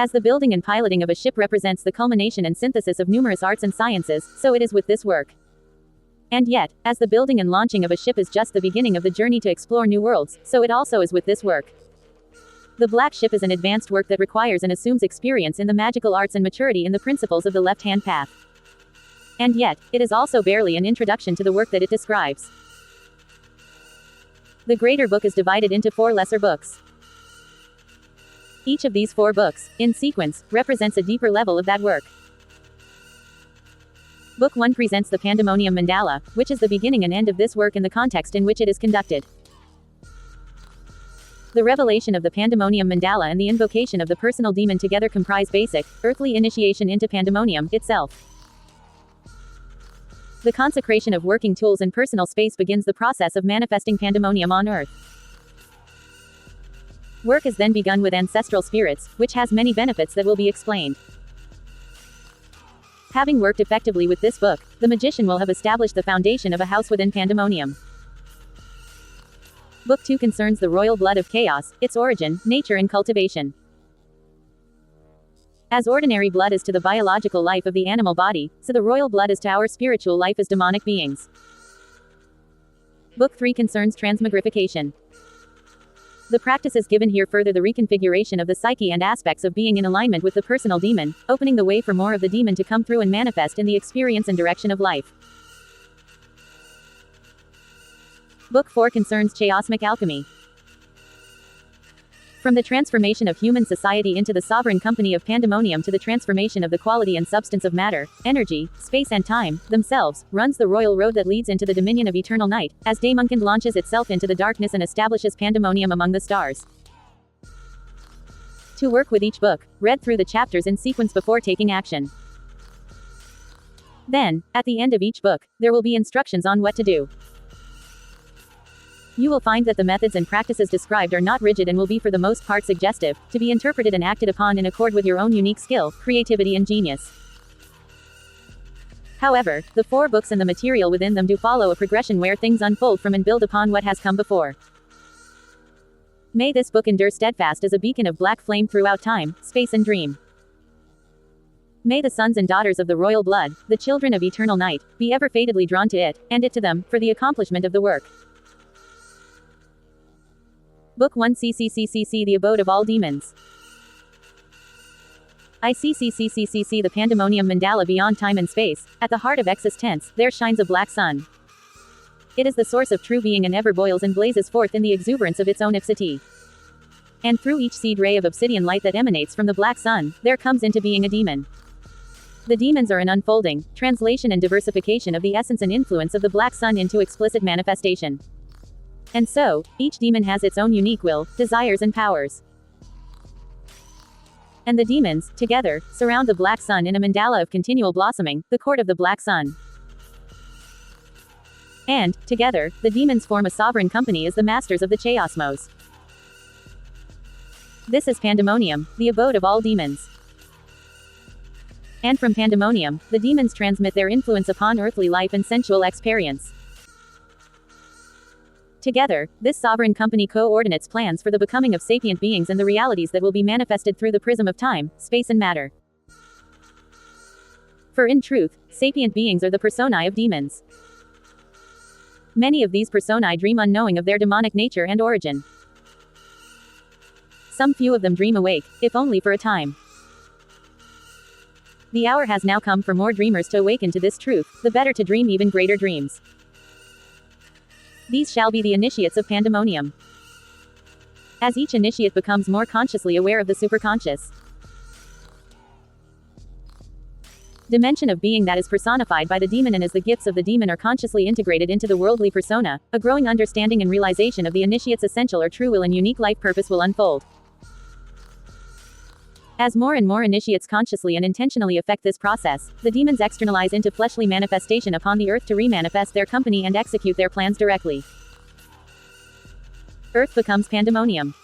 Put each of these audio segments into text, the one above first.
As the building and piloting of a ship represents the culmination and synthesis of numerous arts and sciences, so it is with this work. And yet, as the building and launching of a ship is just the beginning of the journey to explore new worlds, so it also is with this work. The Black Ship is an advanced work that requires and assumes experience in the magical arts and maturity in the principles of the left-hand path. And yet, it is also barely an introduction to the work that it describes. The greater book is divided into 4 lesser books. Each of these 4 books, in sequence, represents a deeper level of that work. Book 1 presents the Pandemonium Mandala, which is the beginning and end of this work in the context in which it is conducted. The revelation of the Pandemonium Mandala and the invocation of the personal demon together comprise basic, earthly initiation into Pandemonium itself. The consecration of working tools and personal space begins the process of manifesting Pandemonium on Earth. Work is then begun with ancestral spirits, which has many benefits that will be explained. Having worked effectively with this book, the magician will have established the foundation of a house within Pandemonium. Book 2 concerns the royal blood of chaos, its origin, nature and cultivation. As ordinary blood is to the biological life of the animal body, so the royal blood is to our spiritual life as demonic beings. Book 3 concerns transmogrification. The practices given here further the reconfiguration of the psyche and aspects of being in alignment with the personal demon, opening the way for more of the demon to come through and manifest in the experience and direction of life. Book 4 concerns chaosmic alchemy. From the transformation of human society into the sovereign company of Pandemonium to the transformation of the quality and substance of matter, energy, space and time, themselves, runs the royal road that leads into the dominion of eternal night, as Daemunkind launches itself into the darkness and establishes Pandemonium among the stars. To work with each book, read through the chapters in sequence before taking action. Then, at the end of each book, there will be instructions on what to do. You will find that the methods and practices described are not rigid and will be for the most part suggestive, to be interpreted and acted upon in accord with your own unique skill, creativity and genius. However, the 4 books and the material within them do follow a progression where things unfold from and build upon what has come before. May this book endure steadfast as a beacon of black flame throughout time, space and dream. May the sons and daughters of the royal blood, the children of eternal night, be ever fatedly drawn to it, and it to them, for the accomplishment of the work. Book 1 CCCCC The Abode of All Demons. ICCCCCC The Pandemonium Mandala Beyond Time and Space, at the heart of existence, there shines a black sun. It is the source of true being and ever boils and blazes forth in the exuberance of its own ipsity. And through each seed ray of obsidian light that emanates from the black sun, there comes into being a demon. The demons are an unfolding, translation and diversification of the essence and influence of the black sun into explicit manifestation. And so, each demon has its own unique will, desires and powers. And the demons, together, surround the black sun in a mandala of continual blossoming, the court of the black sun. And, together, the demons form a sovereign company as the masters of the chaosmos. This is Pandemonium, the abode of all demons. And from Pandemonium, the demons transmit their influence upon earthly life and sensual experience. Together, this sovereign company coordinates plans for the becoming of sapient beings and the realities that will be manifested through the prism of time, space and matter. For in truth, sapient beings are the personae of demons. Many of these personae dream unknowing of their demonic nature and origin. Some few of them dream awake, if only for a time. The hour has now come for more dreamers to awaken to this truth, the better to dream even greater dreams. These shall be the initiates of Pandemonium. As each initiate becomes more consciously aware of the superconscious dimension of being that is personified by the demon and as the gifts of the demon are consciously integrated into the worldly persona, a growing understanding and realization of the initiate's essential or true will and unique life purpose will unfold. As more and more initiates consciously and intentionally affect this process, the demons externalize into fleshly manifestation upon the earth to remanifest their company and execute their plans directly. Earth becomes Pandemonium.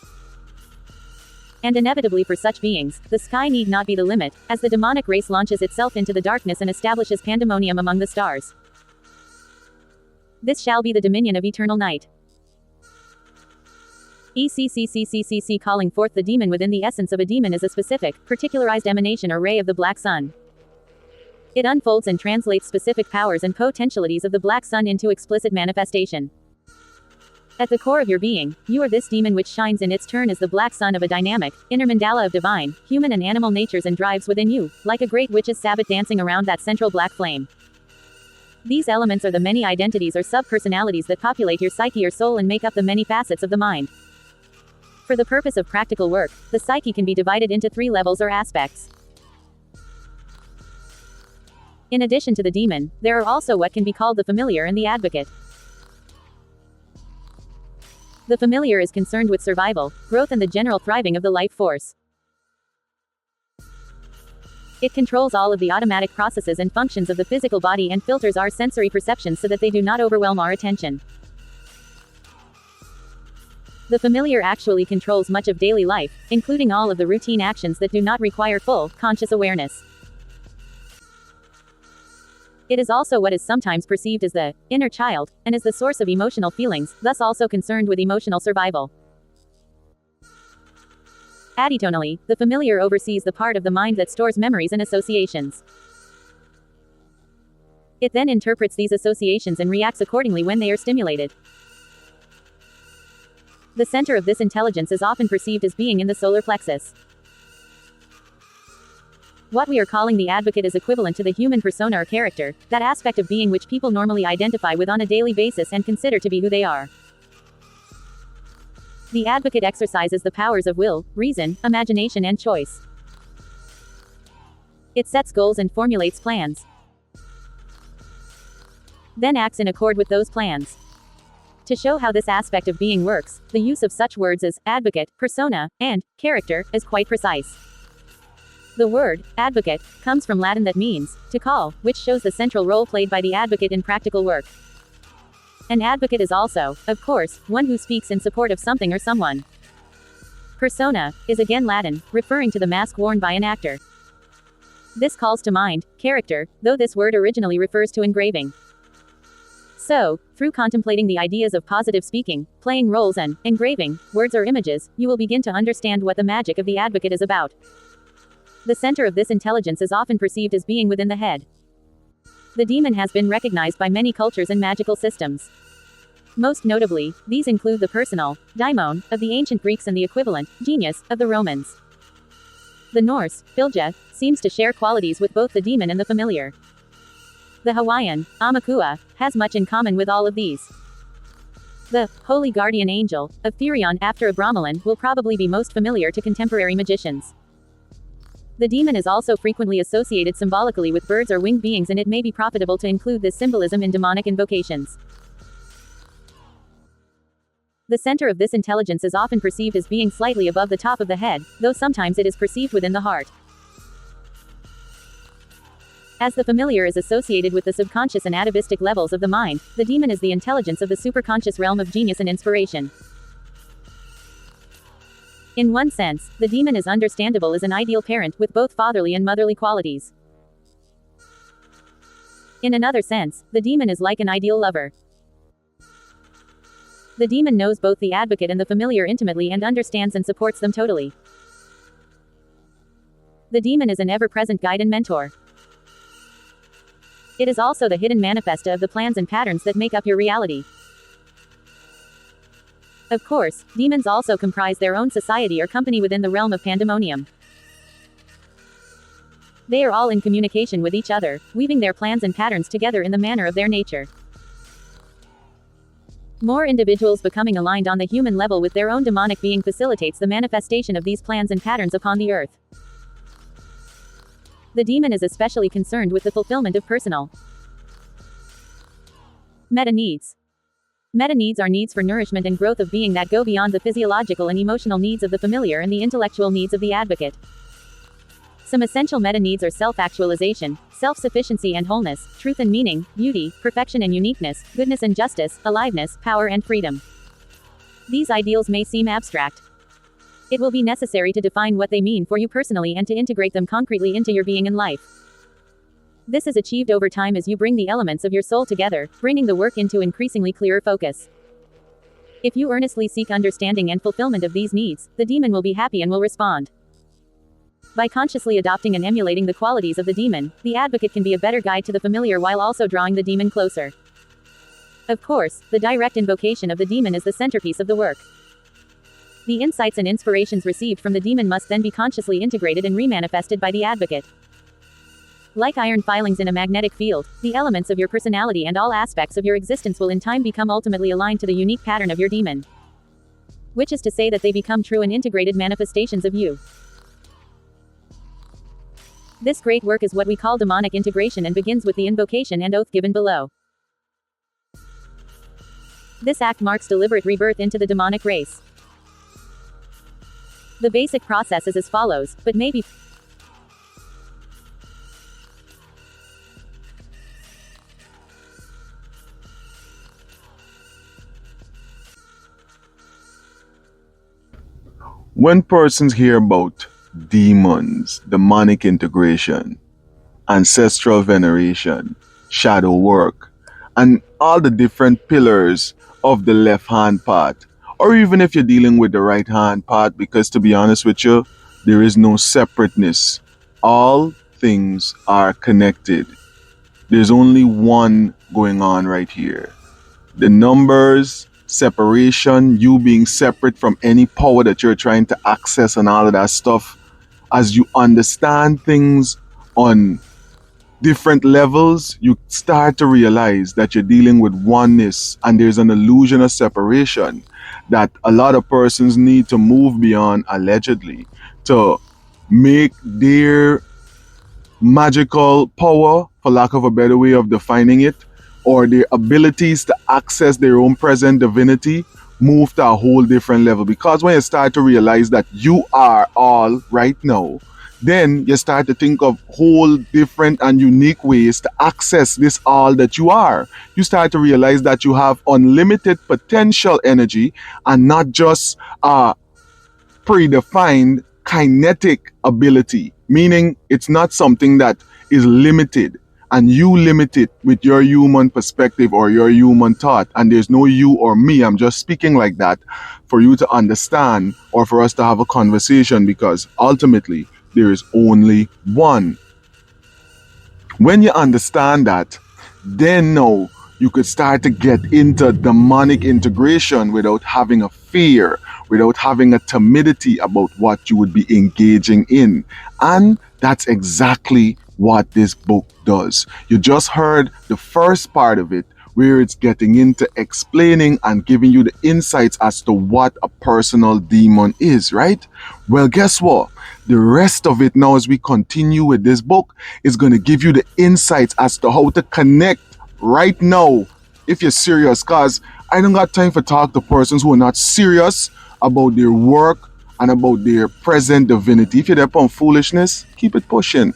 And inevitably for such beings, the sky need not be the limit, as the demonic race launches itself into the darkness and establishes Pandemonium among the stars. This shall be the dominion of eternal night. ECCCCCC calling forth the demon within. The essence of a demon is a specific, particularized emanation or ray of the black sun. It unfolds and translates specific powers and potentialities of the black sun into explicit manifestation. At the core of your being, you are this demon which shines in its turn as the black sun of a dynamic, inner mandala of divine, human and animal natures and drives within you, like a great witch's sabbath dancing around that central black flame. These elements are the many identities or sub-personalities that populate your psyche or soul and make up the many facets of the mind. For the purpose of practical work, the psyche can be divided into 3 levels or aspects. In addition to the demon, there are also what can be called the familiar and the advocate. The familiar is concerned with survival, growth and the general thriving of the life force. It controls all of the automatic processes and functions of the physical body and filters our sensory perceptions so that they do not overwhelm our attention. The familiar actually controls much of daily life, including all of the routine actions that do not require full, conscious awareness. It is also what is sometimes perceived as the inner child, and is the source of emotional feelings, thus also concerned with emotional survival. Additionally, the familiar oversees the part of the mind that stores memories and associations. It then interprets these associations and reacts accordingly when they are stimulated. The center of this intelligence is often perceived as being in the solar plexus. What we are calling the advocate is equivalent to the human persona or character, that aspect of being which people normally identify with on a daily basis and consider to be who they are. The advocate exercises the powers of will, reason, imagination and choice. It sets goals and formulates plans. Then acts in accord with those plans. To show how this aspect of being works, the use of such words as advocate, persona, and character is quite precise. The word advocate comes from Latin that means to call, which shows the central role played by the advocate in practical work. An advocate is also, of course, one who speaks in support of something or someone. Persona is again Latin, referring to the mask worn by an actor. This calls to mind character, though this word originally refers to engraving. So, through contemplating the ideas of positive speaking, playing roles and engraving words or images, you will begin to understand what the magic of the advocate is about. The center of this intelligence is often perceived as being within the head. The demon has been recognized by many cultures and magical systems. Most notably, these include the personal, daimon, of the ancient Greeks and the equivalent, genius, of the Romans. The Norse, Bilge, seems to share qualities with both the demon and the familiar. The Hawaiian, Amakua, has much in common with all of these. The holy guardian angel of Therion after a Brahmalan will probably be most familiar to contemporary magicians. The demon is also frequently associated symbolically with birds or winged beings, and it may be profitable to include this symbolism in demonic invocations. The center of this intelligence is often perceived as being slightly above the top of the head, though sometimes it is perceived within the heart. As the familiar is associated with the subconscious and atavistic levels of the mind, the demon is the intelligence of the superconscious realm of genius and inspiration. In one sense, the demon is understandable as an ideal parent with both fatherly and motherly qualities. In another sense, the demon is like an ideal lover. The demon knows both the advocate and the familiar intimately and understands and supports them totally. The demon is an ever-present guide and mentor. It is also the hidden manifesta of the plans and patterns that make up your reality. Of course, demons also comprise their own society or company within the realm of pandemonium. They are all in communication with each other, weaving their plans and patterns together in the manner of their nature. More individuals becoming aligned on the human level with their own demonic being facilitates the manifestation of these plans and patterns upon the earth. The demon is especially concerned with the fulfillment of personal meta needs. Meta needs are needs for nourishment and growth of being that go beyond the physiological and emotional needs of the familiar and the intellectual needs of the advocate. Some essential meta needs are self-actualization, self-sufficiency and wholeness, truth and meaning, beauty, perfection and uniqueness, goodness and justice, aliveness, power and freedom. These ideals may seem abstract. It will be necessary to define what they mean for you personally and to integrate them concretely into your being and life. This is achieved over time as you bring the elements of your soul together, bringing the work into increasingly clearer focus. If you earnestly seek understanding and fulfillment of these needs, the demon will be happy and will respond. By consciously adopting and emulating the qualities of the demon, the advocate can be a better guide to the familiar while also drawing the demon closer. Of course, the direct invocation of the demon is the centerpiece of the work. The insights and inspirations received from the demon must then be consciously integrated and remanifested by the advocate. Like iron filings in a magnetic field, the elements of your personality and all aspects of your existence will in time become ultimately aligned to the unique pattern of your demon. Which is to say that they become true and integrated manifestations of you. This great work is what we call demonic integration and begins with the invocation and oath given below. This act marks deliberate rebirth into the demonic race. The basic process is as follows, but maybe when persons hear about demons, demonic integration, ancestral veneration, shadow work, and all the different pillars of the left hand path, or even if you're dealing with the right hand path, because to be honest with you, there is no separateness. All things are connected. There's only one going on right here. The numbers, separation, you being separate from any power that you're trying to access and all of that stuff. As you understand things on different levels, you start to realize that you're dealing with oneness and there's an illusion of separation that a lot of persons need to move beyond, allegedly, to make their magical power, for lack of a better way of defining it, or their abilities to access their own present divinity move to a whole different level. Because when you start to realize that you are all right now, then you start to think of whole different and unique ways to access this all that you are. You start to realize that you have unlimited potential energy and not just predefined kinetic ability, meaning it's not something that is limited and you limit it with your human perspective or your human thought, and there's no you or me. I'm just speaking like that for you to understand or for us to have a conversation, because ultimately there is only one. When you understand that, then now you could start to get into demonic integration without having a fear, without having a timidity about what you would be engaging in. And that's exactly what this book does. You just heard the first part of it, where it's getting into explaining and giving you the insights as to what a personal demon is, right? Well, guess what? The rest of it now, as we continue with this book, is going to give you the insights as to how to connect right now, if you're serious, because I don't got time for talk to persons who are not serious about their work and about their present divinity. If you're there on foolishness, keep it pushing.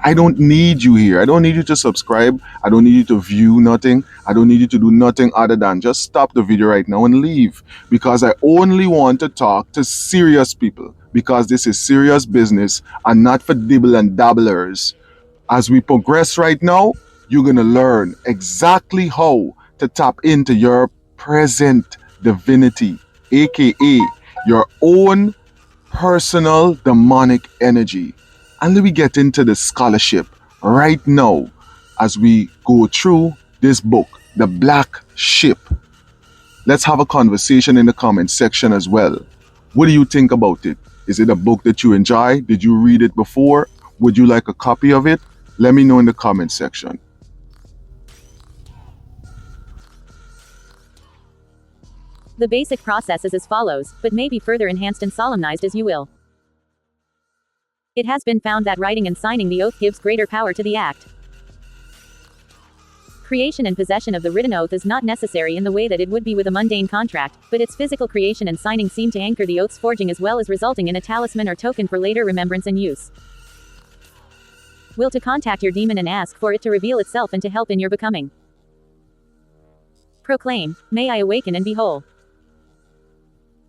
I don't need you here. I don't need you to subscribe. I don't need you to view nothing. I don't need you to do nothing other than just stop the video right now and leave. Because I only want to talk to serious people. Because this is serious business and not for dibble and dabblers. As we progress right now, you're going to learn exactly how to tap into your present divinity, aka your own personal demonic energy. And let me get into the scholarship right now as we go through this book, The Black Ship. Let's have a conversation in the comment section as well. What do you think about it? Is it a book that you enjoy? Did you read it before? Would you like a copy of it? Let me know in the comment section. The basic process is as follows, but may be further enhanced and solemnized as you will. It has been found that writing and signing the oath gives greater power to the act. Creation and possession of the written oath is not necessary in the way that it would be with a mundane contract, but its physical creation and signing seem to anchor the oath's forging as well as resulting in a talisman or token for later remembrance and use. Will to contact your demon and ask for it to reveal itself and to help in your becoming. Proclaim, may I awaken and be whole.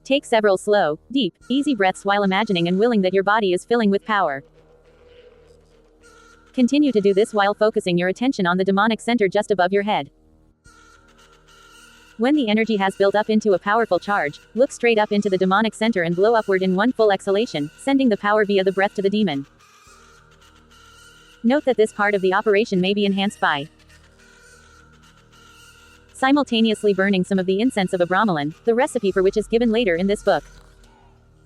Take several slow, deep, easy breaths while imagining and willing that your body is filling with power. Continue to do this while focusing your attention on the demonic center just above your head. When the energy has built up into a powerful charge, look straight up into the demonic center and blow upward in one full exhalation, sending the power via the breath to the demon. Note that this part of the operation may be enhanced by simultaneously burning some of the incense of a bromelain, the recipe for which is given later in this book.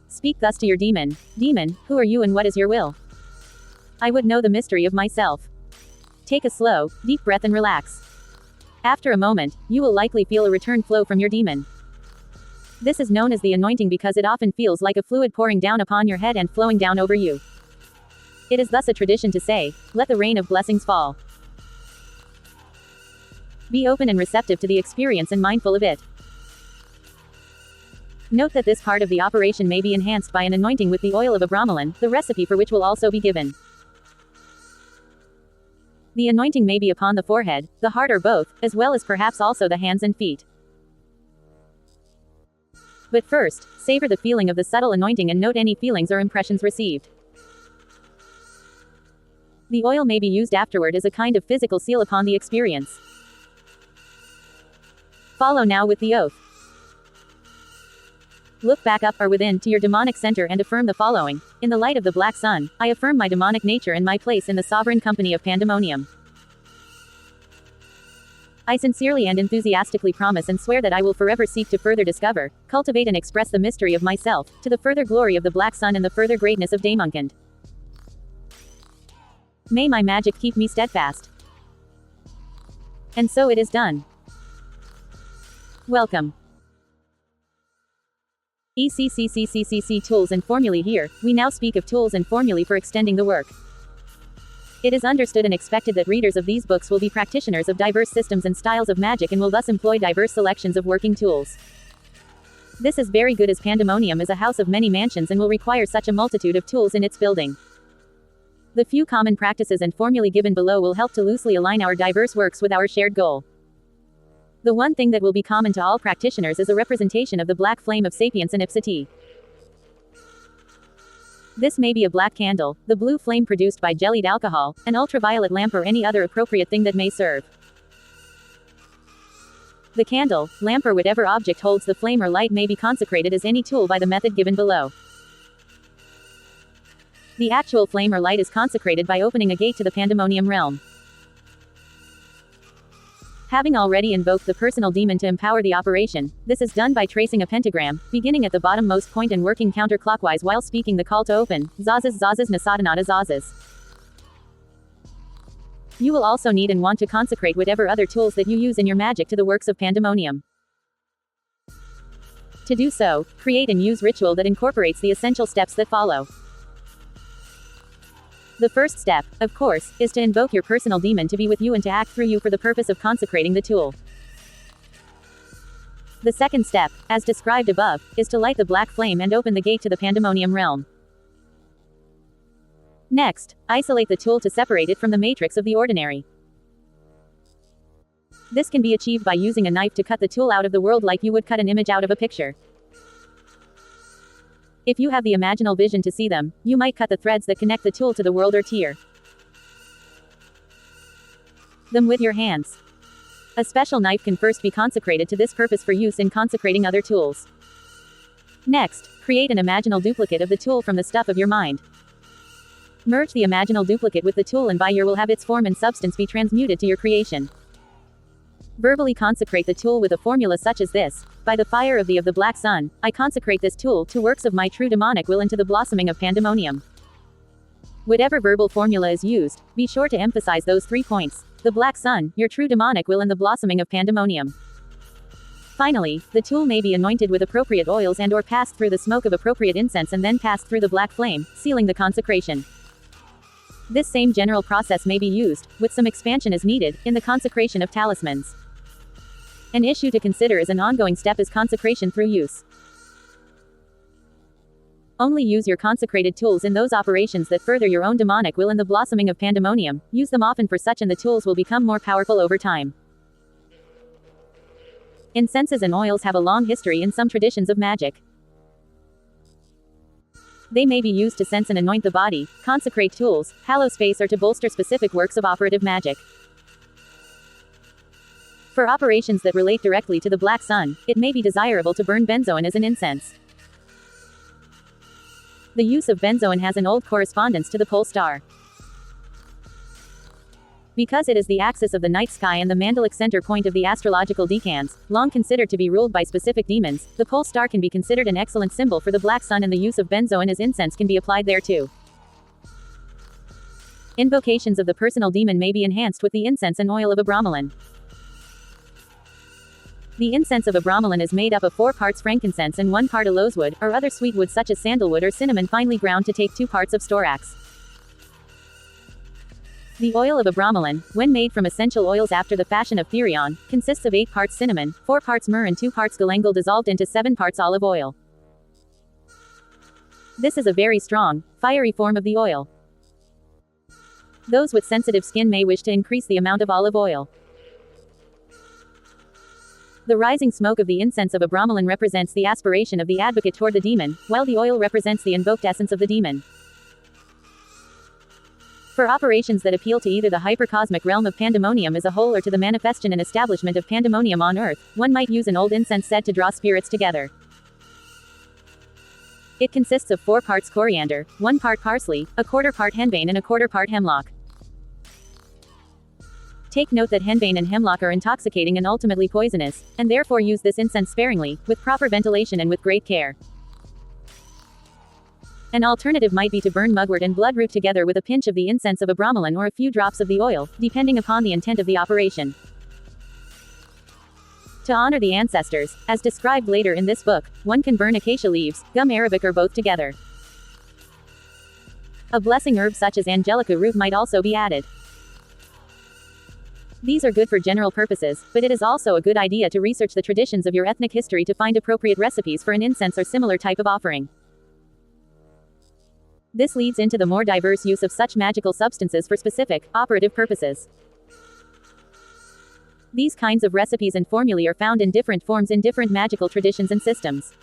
Speak thus to your demon. Demon, who are you and what is your will? I would know the mystery of myself. Take a slow, deep breath and relax. After a moment, you will likely feel a return flow from your demon. This is known as the anointing because it often feels like a fluid pouring down upon your head and flowing down over you. It is thus a tradition to say, let the rain of blessings fall. Be open and receptive to the experience and mindful of it. Note that this part of the operation may be enhanced by an anointing with the oil of a bromelain, the recipe for which will also be given. The anointing may be upon the forehead, the heart or both, as well as perhaps also the hands and feet. But first, savor the feeling of the subtle anointing and note any feelings or impressions received. The oil may be used afterward as a kind of physical seal upon the experience. Follow now with the oath. Look back up or within to your demonic center and affirm the following. In the light of the black sun, I affirm my demonic nature and my place in the sovereign company of pandemonium. I sincerely and enthusiastically promise and swear that I will forever seek to further discover, cultivate and express the mystery of myself, to the further glory of the black sun and the further greatness of Daemonkind. May my magic keep me steadfast. And so it is done. Welcome. ECCCCCC tools and formulae. Here, we now speak of tools and formulae for extending the work. It is understood and expected that readers of these books will be practitioners of diverse systems and styles of magic and will thus employ diverse selections of working tools. This is very good as pandemonium is a house of many mansions and will require such a multitude of tools in its building. The few common practices and formulae given below will help to loosely align our diverse works with our shared goal. The one thing that will be common to all practitioners is a representation of the black flame of sapience and ipsity. This may be a black candle, the blue flame produced by jellied alcohol, an ultraviolet lamp or any other appropriate thing that may serve. The candle, lamp or whatever object holds the flame or light may be consecrated as any tool by the method given below. The actual flame or light is consecrated by opening a gate to the pandemonium realm. Having already invoked the personal demon to empower the operation, this is done by tracing a pentagram, beginning at the bottommost point and working counterclockwise while speaking the call to open, Zazas Zazas Nasadanata Zazas. You will also need and want to consecrate whatever other tools that you use in your magic to the works of pandemonium. To do so, create and use ritual that incorporates the essential steps that follow. The first step, of course, is to invoke your personal demon to be with you and to act through you for the purpose of consecrating the tool. The second step, as described above, is to light the black flame and open the gate to the pandemonium realm. Next, isolate the tool to separate it from the matrix of the ordinary. This can be achieved by using a knife to cut the tool out of the world like you would cut an image out of a picture. If you have the imaginal vision to see them, you might cut the threads that connect the tool to the world or tear them with your hands. A special knife can first be consecrated to this purpose for use in consecrating other tools. Next, create an imaginal duplicate of the tool from the stuff of your mind. Merge the imaginal duplicate with the tool and by your will have its form and substance be transmuted to your creation. Verbally consecrate the tool with a formula such as this. By the fire of the black sun, I consecrate this tool to works of my true demonic will and to the blossoming of pandemonium. Whatever verbal formula is used, be sure to emphasize those 3 points. The black sun, your true demonic will and the blossoming of pandemonium. Finally, the tool may be anointed with appropriate oils and or passed through the smoke of appropriate incense and then passed through the black flame, sealing the consecration. This same general process may be used, with some expansion as needed, in the consecration of talismans. An issue to consider as an ongoing step is consecration through use. Only use your consecrated tools in those operations that further your own demonic will and the blossoming of pandemonium. Use them often for such and the tools will become more powerful over time. Incenses and oils have a long history in some traditions of magic. They may be used to sense and anoint the body, consecrate tools, hallow space or to bolster specific works of operative magic. For operations that relate directly to the black sun, it may be desirable to burn benzoin as an incense. The use of benzoin has an old correspondence to the pole star. Because it is the axis of the night sky and the mandalic center point of the astrological decans, long considered to be ruled by specific demons, the pole star can be considered an excellent symbol for the black sun, and the use of benzoin as incense can be applied there too. Invocations of the personal demon may be enhanced with the incense and oil of Abramelin. The incense of Abramelin is made up of 4 parts frankincense and 1 part aloes wood, or other sweet wood such as sandalwood or cinnamon finely ground to take 2 parts of storax. The oil of Abramelin, when made from essential oils after the fashion of TION, consists of 8 parts cinnamon, 4 parts myrrh and 2 parts galangal dissolved into 7 parts olive oil. This is a very strong, fiery form of the oil. Those with sensitive skin may wish to increase the amount of olive oil. The rising smoke of the incense of Abramelin represents the aspiration of the advocate toward the demon, while the oil represents the invoked essence of the demon. For operations that appeal to either the hypercosmic realm of pandemonium as a whole or to the manifestation and establishment of pandemonium on earth, one might use an old incense said to draw spirits together. It consists of 4 parts coriander, 1 part parsley, 1/4 part henbane and 1/4 part hemlock. Take note that henbane and hemlock are intoxicating and ultimately poisonous, and therefore use this incense sparingly, with proper ventilation and with great care. An alternative might be to burn mugwort and bloodroot together with a pinch of the incense of Abramelin or a few drops of the oil, depending upon the intent of the operation. To honor the ancestors, as described later in this book, one can burn acacia leaves, gum arabic or both together. A blessing herb such as angelica root might also be added. These are good for general purposes, but it is also a good idea to research the traditions of your ethnic history to find appropriate recipes for an incense or similar type of offering. This leads into the more diverse use of such magical substances for specific, operative purposes. These kinds of recipes and formulae are found in different forms in different magical traditions and systems.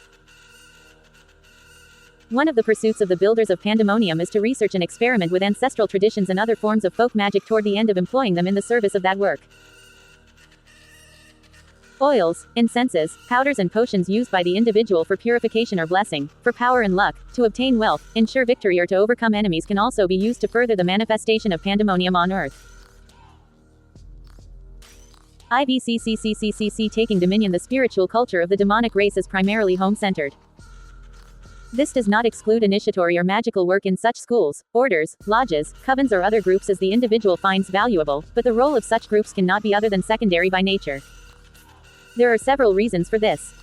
One of the pursuits of the builders of pandemonium is to research and experiment with ancestral traditions and other forms of folk magic toward the end of employing them in the service of that work. Oils, incenses, powders and potions used by the individual for purification or blessing, for power and luck, to obtain wealth, ensure victory or to overcome enemies can also be used to further the manifestation of pandemonium on earth. IVCCCCCC taking dominion. The spiritual culture of the demonic race is primarily home-centered. This does not exclude initiatory or magical work in such schools, orders, lodges, covens or other groups as the individual finds valuable, but the role of such groups cannot be other than secondary by nature. There are several reasons for this.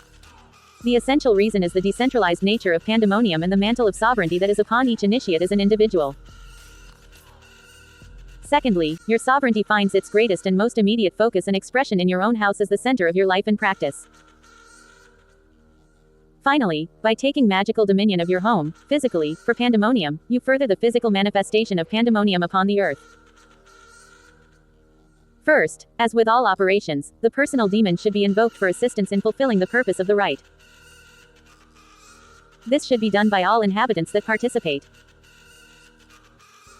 The essential reason is the decentralized nature of pandemonium and the mantle of sovereignty that is upon each initiate as an individual. Secondly, your sovereignty finds its greatest and most immediate focus and expression in your own house as the center of your life and practice. Finally, by taking magical dominion of your home, physically, for pandemonium, you further the physical manifestation of pandemonium upon the earth. First, as with all operations, the personal demon should be invoked for assistance in fulfilling the purpose of the rite. This should be done by all inhabitants that participate.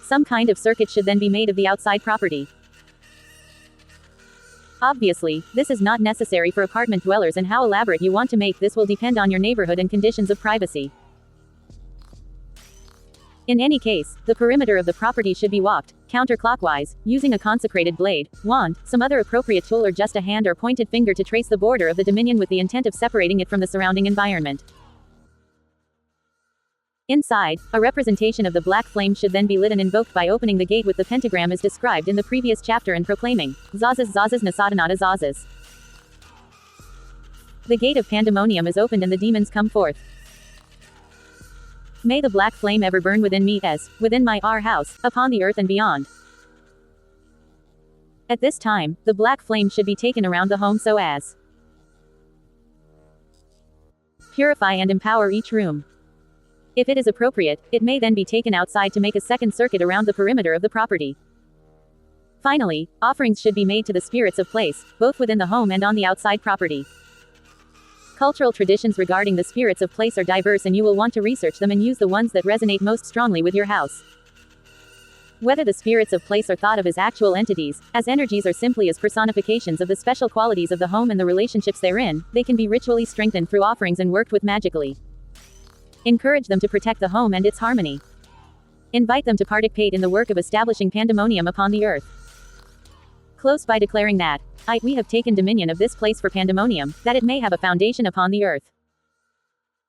Some kind of circuit should then be made of the outside property. Obviously, this is not necessary for apartment dwellers, and how elaborate you want to make this will depend on your neighborhood and conditions of privacy. In any case, the perimeter of the property should be walked, counterclockwise, using a consecrated blade, wand, some other appropriate tool or just a hand or pointed finger to trace the border of the dominion with the intent of separating it from the surrounding environment. Inside, a representation of the black flame should then be lit and invoked by opening the gate with the pentagram as described in the previous chapter and proclaiming, Zazas Zazas Nasadanata Zazas. The gate of pandemonium is opened and the demons come forth. May the black flame ever burn within me as, within my our house, upon the earth and beyond. At this time, the black flame should be taken around the home so as purify and empower each room. If it is appropriate, it may then be taken outside to make a second circuit around the perimeter of the property. Finally, offerings should be made to the spirits of place, both within the home and on the outside property. Cultural traditions regarding the spirits of place are diverse, and you will want to research them and use the ones that resonate most strongly with your house. Whether the spirits of place are thought of as actual entities, as energies, or simply as personifications of the special qualities of the home and the relationships therein, they can be ritually strengthened through offerings and worked with magically. Encourage them to protect the home and its harmony. Invite them to participate in the work of establishing pandemonium upon the earth. Close by declaring that, we have taken dominion of this place for pandemonium, that it may have a foundation upon the earth.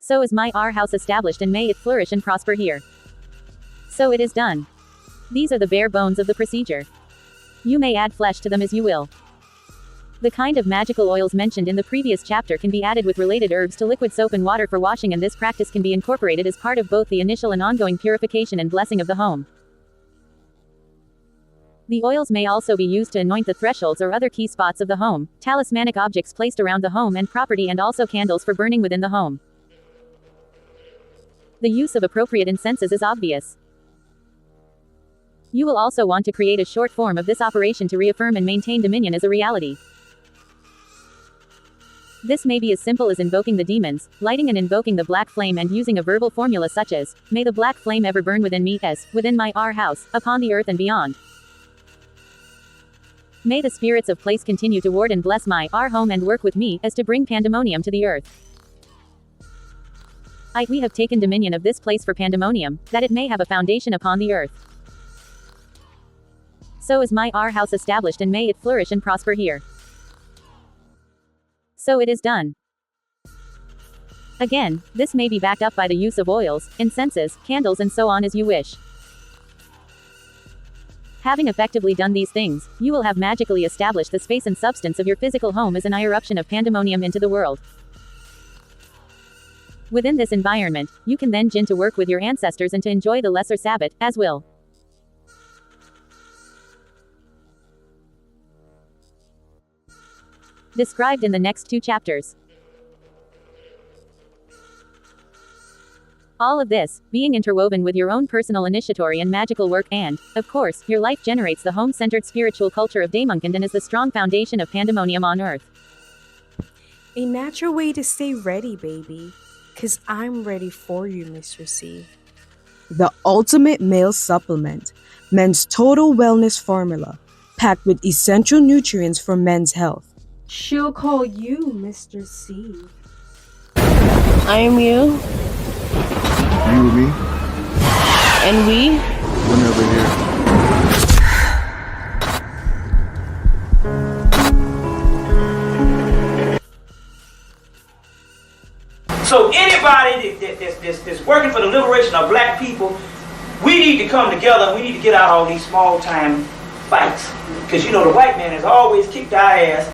So is our house established, and may it flourish and prosper here. So it is done. These are the bare bones of the procedure. You may add flesh to them as you will. The kind of magical oils mentioned in the previous chapter can be added with related herbs to liquid soap and water for washing, and this practice can be incorporated as part of both the initial and ongoing purification and blessing of the home. The oils may also be used to anoint the thresholds or other key spots of the home, talismanic objects placed around the home and property, and also candles for burning within the home. The use of appropriate incenses is obvious. You will also want to create a short form of this operation to reaffirm and maintain dominion as a reality. This may be as simple as invoking the demons, lighting and invoking the black flame, and using a verbal formula such as, "May the black flame ever burn within me, as within our house, upon the earth and beyond. May the spirits of place continue to ward and bless our home and work with me, as to bring pandemonium to the earth. We have taken dominion of this place for pandemonium, that it may have a foundation upon the earth. So is our house established, and may it flourish and prosper here. So it is done. Again, this may be backed up by the use of oils, incenses, candles, and so on as you wish. Having effectively done these things, you will have magically established the space and substance of your physical home as an irruption of pandemonium into the world. Within this environment, you can then begin to work with your ancestors and to enjoy the lesser Sabbath, as will. Described in the next 2 chapters. All of this, being interwoven with your own personal initiatory and magical work, and, of course, your life generates the home-centered spiritual culture of Daemonkind and is the strong foundation of pandemonium on earth. A natural way to stay ready, baby. 'Cause I'm ready for you, Mr. C. The ultimate male supplement, men's total wellness formula, packed with essential nutrients for men's health. She'll call you Mr. C. I am you, You, me, and we. whenever here. So anybody that's working for the liberation of black people, we need to come together and we need to get out all these small time fights. Because you know the white man has always kicked our ass.